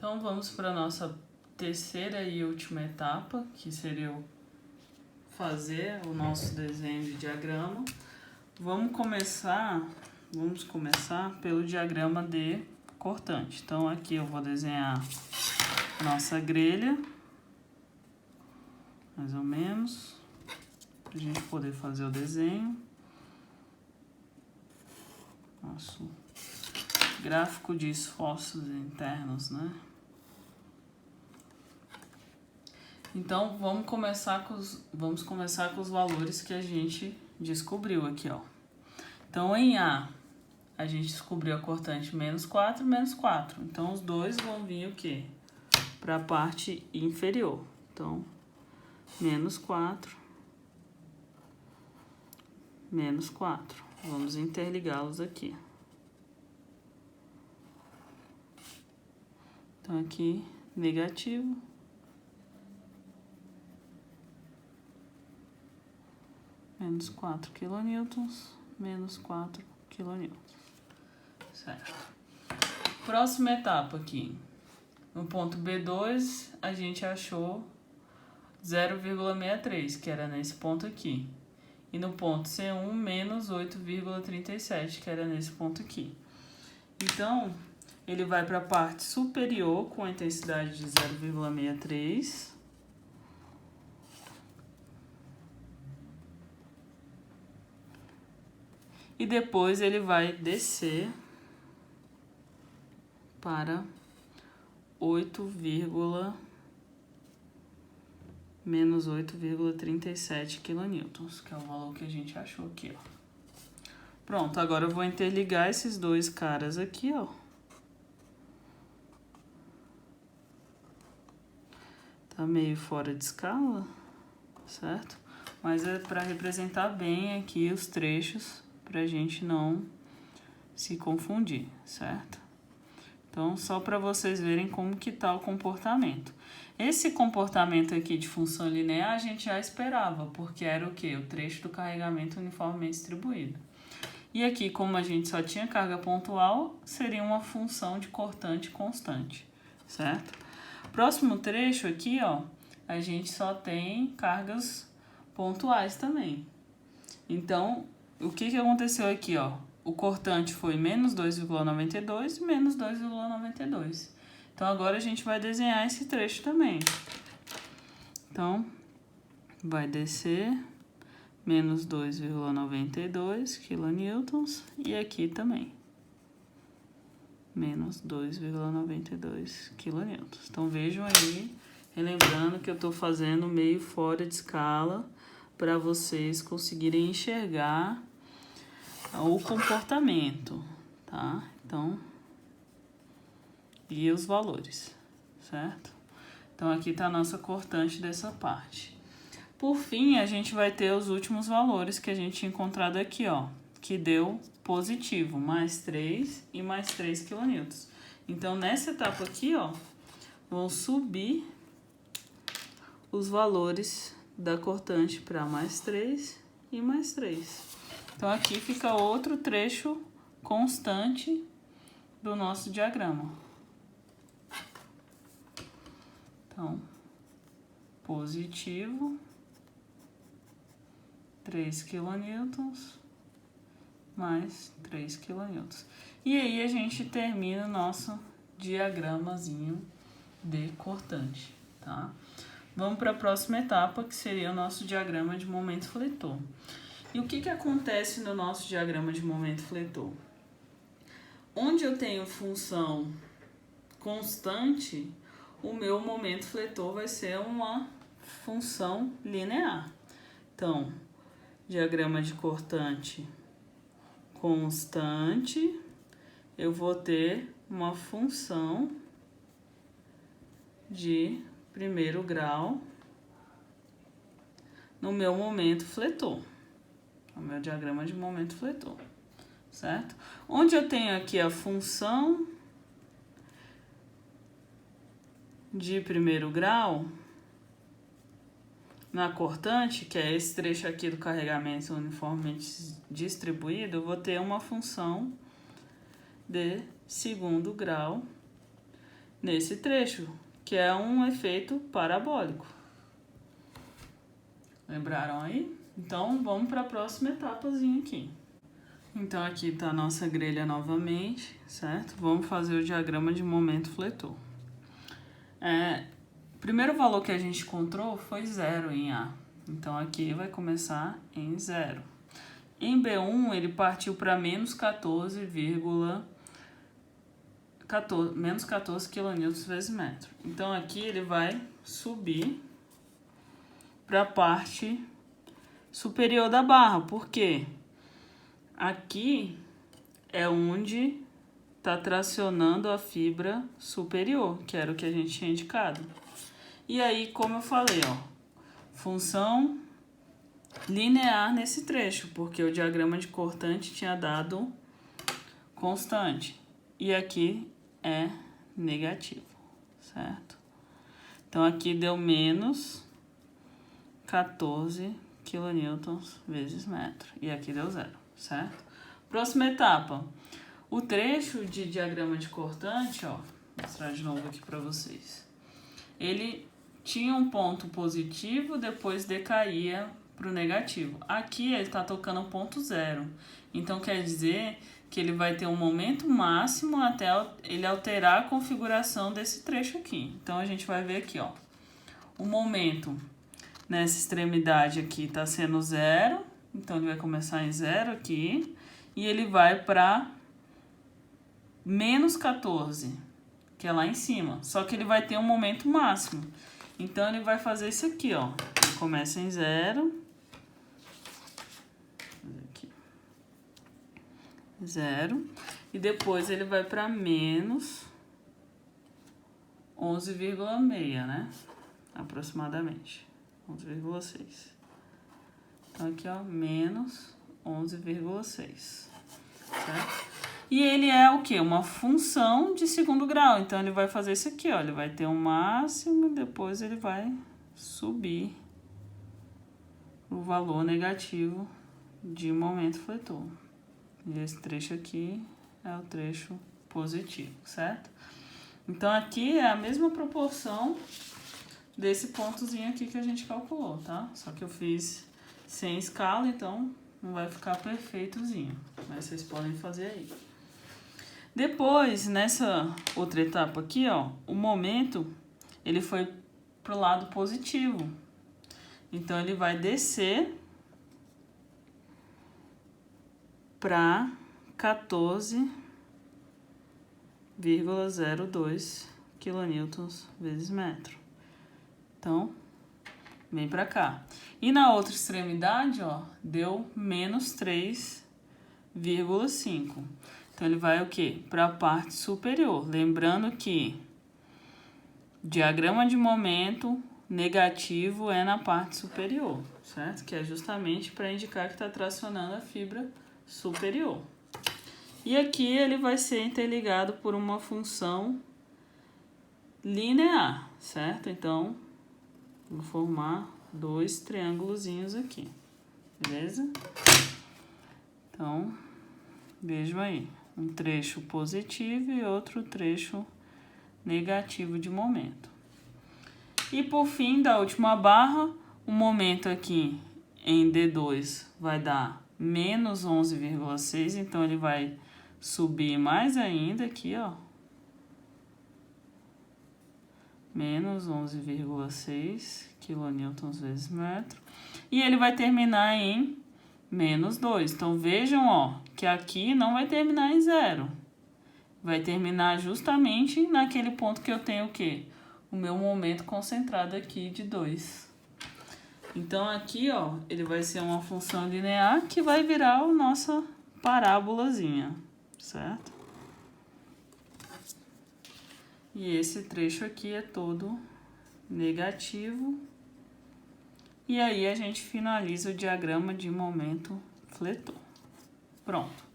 Então, vamos para a nossa terceira e última etapa, que seria fazer o nosso desenho de diagrama. Vamos começar pelo diagrama de cortante. Então, aqui eu vou desenhar nossa grelha, mais ou menos, para a gente poder fazer o desenho. Nosso gráfico de esforços internos, né? Então, vamos começar com os valores que a gente descobriu aqui, ó. Então, em A, a gente descobriu a cortante menos 4, menos 4. Então, os dois vão vir o quê? Para a parte inferior. Então, menos 4, menos 4. Vamos interligá-los aqui. Então, aqui, negativo. Menos 4 quilonewtons, menos 4 quilonewtons. Certo. Próxima etapa aqui. No ponto B2, a gente achou 0,63, que era nesse ponto aqui. E no ponto C1, menos 8,37, que era nesse ponto aqui. Então, ele vai para a parte superior com a intensidade de 0,63. E depois ele vai descer para menos 8,37 quilonewtons, que é o valor que a gente achou aqui, ó. Pronto, agora eu vou interligar esses dois caras aqui, ó. Tá meio fora de escala, certo? Mas é para representar bem aqui os trechos, pra gente não se confundir, certo? Então, só para vocês verem como que tá o comportamento. Esse comportamento aqui de função linear a gente já esperava, porque era o quê? O trecho do carregamento uniformemente distribuído. E aqui, como a gente só tinha carga pontual, seria uma função de cortante constante, certo? Próximo trecho aqui, ó, a gente só tem cargas pontuais também. Então, o que aconteceu aqui, ó? O cortante foi menos 2,92 e menos 2,92. Então, agora a gente vai desenhar esse trecho também. Então, vai descer menos 2,92 quilonewtons e aqui também. Menos 2,92 quilonewtons. Então, vejam aí, relembrando que eu estou fazendo meio fora de escala para vocês conseguirem enxergar o comportamento, tá? Então, e os valores, certo? Então, aqui tá a nossa cortante dessa parte. Por fim, a gente vai ter os últimos valores que a gente tinha encontrado aqui, ó, que deu positivo, mais 3 e mais 3 quilonewtons. Então, nessa etapa aqui, ó, vão subir os valores da cortante para mais 3 e mais 3. Então, aqui fica outro trecho constante do nosso diagrama. Então, positivo, 3 quilonewtons, mais 3 quilonewtons. E aí, a gente termina o nosso diagramazinho de cortante, tá? Vamos para a próxima etapa, que seria o nosso diagrama de momento fletor. E o que acontece no nosso diagrama de momento fletor? Onde eu tenho função constante, o meu momento fletor vai ser uma função linear. Então, diagrama de cortante constante, eu vou ter uma função de primeiro grau no meu momento fletor. O meu diagrama de momento fletor, certo? Onde eu tenho aqui a função de primeiro grau, na cortante, que é esse trecho aqui do carregamento uniformemente distribuído, eu vou ter uma função de segundo grau nesse trecho, que é um efeito parabólico. Lembraram aí? Então, vamos para a próxima etapazinha aqui. Então, aqui está a nossa grelha novamente, certo? Vamos fazer o diagrama de momento fletor. O primeiro valor que a gente encontrou foi 0 em A. Então, aqui vai começar em 0. Em B1, ele partiu para menos 14 kN vezes metro. Então, aqui ele vai subir para a parte superior da barra. Por quê? Aqui é onde está tracionando a fibra superior, que era o que a gente tinha indicado. E aí, como eu falei, ó, função linear nesse trecho, porque o diagrama de cortante tinha dado constante. E aqui é negativo, certo? Então, aqui deu menos 14 kN vezes metro. E aqui deu 0, certo? Próxima etapa. O trecho de diagrama de cortante, ó, vou mostrar de novo aqui para vocês. Ele tinha um ponto positivo, depois decaía para o negativo. Aqui ele está tocando ponto 0. Então, quer dizer que ele vai ter um momento máximo até ele alterar a configuração desse trecho aqui. Então, a gente vai ver aqui, ó. O momento nessa extremidade aqui está sendo 0. Então, ele vai começar em 0 aqui. E ele vai para menos 14, que é lá em cima. Só que ele vai ter um momento máximo. Então, ele vai fazer isso aqui, ó. Ele começa em 0. 0. E depois ele vai para menos 11,6, né? Aproximadamente. 11,6. Então, aqui, ó, menos 11,6. Certo? E ele é o quê? Uma função de segundo grau. Então, ele vai fazer isso aqui, ó. Ele vai ter um máximo, depois ele vai subir o valor negativo de momento fletor. E esse trecho aqui é o trecho positivo, certo? Então, aqui é a mesma proporção desse pontozinho aqui que a gente calculou, tá? Só que eu fiz sem escala, então não vai ficar perfeitozinho. Mas vocês podem fazer aí. Depois, nessa outra etapa aqui, ó, o momento, ele foi pro lado positivo. Então, ele vai descer para 14,02 kN vezes metro. Então, vem para cá. E na outra extremidade, ó, deu menos 3,5. Então, ele vai o quê? Para a parte superior. Lembrando que diagrama de momento negativo é na parte superior, certo? Que é justamente para indicar que está tracionando a fibra superior. E aqui ele vai ser interligado por uma função linear, certo? Então, vou formar dois triângulozinhos aqui, beleza? Então, vejam aí, um trecho positivo e outro trecho negativo de momento. E por fim, da última barra, o momento aqui em D2 vai dar menos 11,6, então ele vai subir mais ainda aqui, ó. Menos 11,6 kN vezes metro. E ele vai terminar em menos 2. Então, vejam, ó, que aqui não vai terminar em 0. Vai terminar justamente naquele ponto que eu tenho o quê? O meu momento concentrado aqui de 2. Então, aqui, ó, ele vai ser uma função linear que vai virar a nossa parábolazinha, certo? E esse trecho aqui é todo negativo. E aí, a gente finaliza o diagrama de momento fletor. Pronto.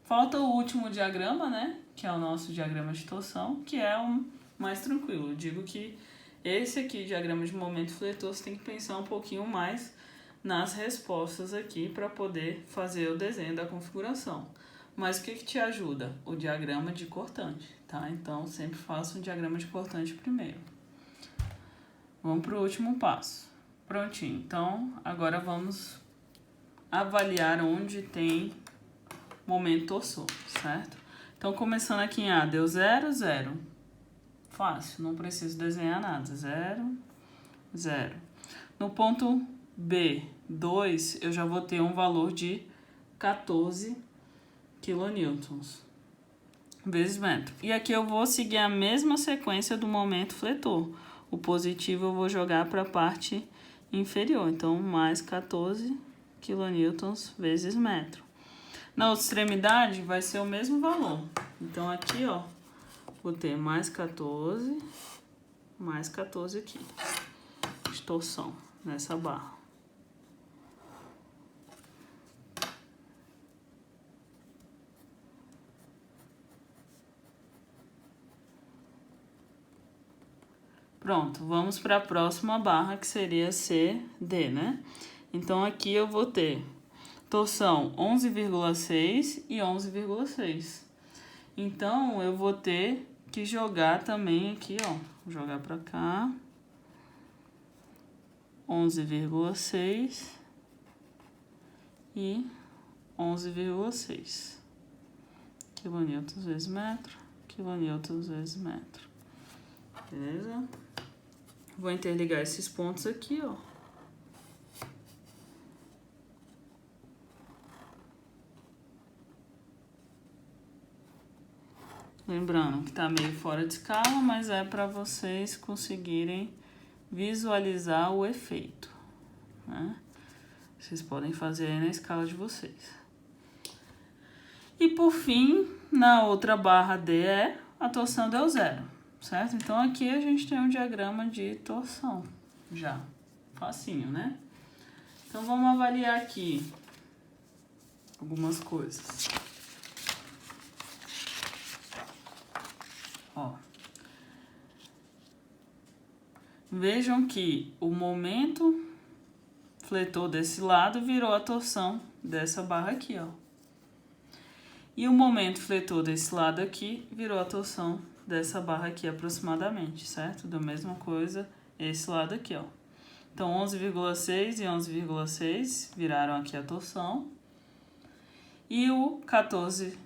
Falta o último diagrama, né? Que é o nosso diagrama de torção, que é o mais tranquilo. Eu digo que esse aqui, diagrama de momento fletor, você tem que pensar um pouquinho mais nas respostas aqui para poder fazer o desenho da configuração. Mas o que te ajuda? O diagrama de cortante, tá? tá? Então, sempre faça um diagrama de cortante primeiro. Vamos para o último passo. Prontinho. Então, agora vamos avaliar onde tem momento torsor, certo? Então, começando aqui em A, deu 0, 0. Fácil, não preciso desenhar nada. 0, 0. No ponto B, 2, eu já vou ter um valor de 14 quilonewtons vezes metro. E aqui eu vou seguir a mesma sequência do momento fletor. O positivo eu vou jogar para a parte inferior. Então, mais 14 quilonewtons vezes metro. Na outra extremidade vai ser o mesmo valor. Então, aqui, ó, vou ter mais 14 aqui, de torção nessa barra. Pronto, vamos para a próxima barra, que seria CD, né? Então, aqui eu vou ter torção 11,6 e 11,6. Então, eu vou ter que jogar também aqui, ó. Vou jogar para cá. 11,6 e 11,6. Quilonewtons vezes metro, quilonewtons vezes metro. Beleza? Vou interligar esses pontos aqui, ó. Lembrando que tá meio fora de escala, mas é para vocês conseguirem visualizar o efeito, né? Vocês podem fazer aí na escala de vocês. E por fim, na outra barra DE, a torção deu 0, certo? Então aqui a gente tem um diagrama de torção já, facinho, né? Então vamos avaliar aqui algumas coisas. Ó. Vejam que o momento fletor desse lado virou a torção dessa barra aqui, ó. E o momento fletor desse lado aqui virou a torção dessa barra aqui aproximadamente, certo? Da mesma coisa esse lado aqui, ó. Então, 11,6 e 11,6 viraram aqui a torção. E o 14,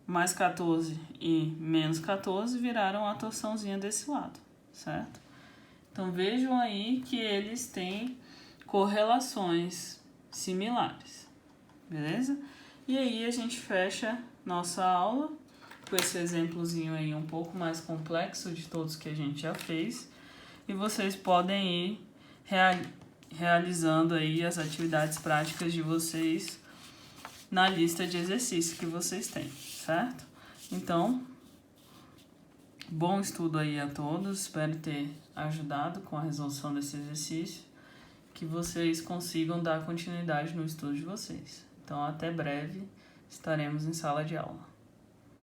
mais 14 e menos 14 viraram a torçãozinha desse lado, certo? Então, vejam aí que eles têm correlações similares, beleza? E aí, a gente fecha nossa aula com esse exemplozinho aí um pouco mais complexo de todos que a gente já fez. E vocês podem ir realizando aí as atividades práticas de vocês na lista de exercícios que vocês têm, certo? Então, bom estudo aí a todos, espero ter ajudado com a resolução desse exercício, que vocês consigam dar continuidade no estudo de vocês. Então, até breve, estaremos em sala de aula.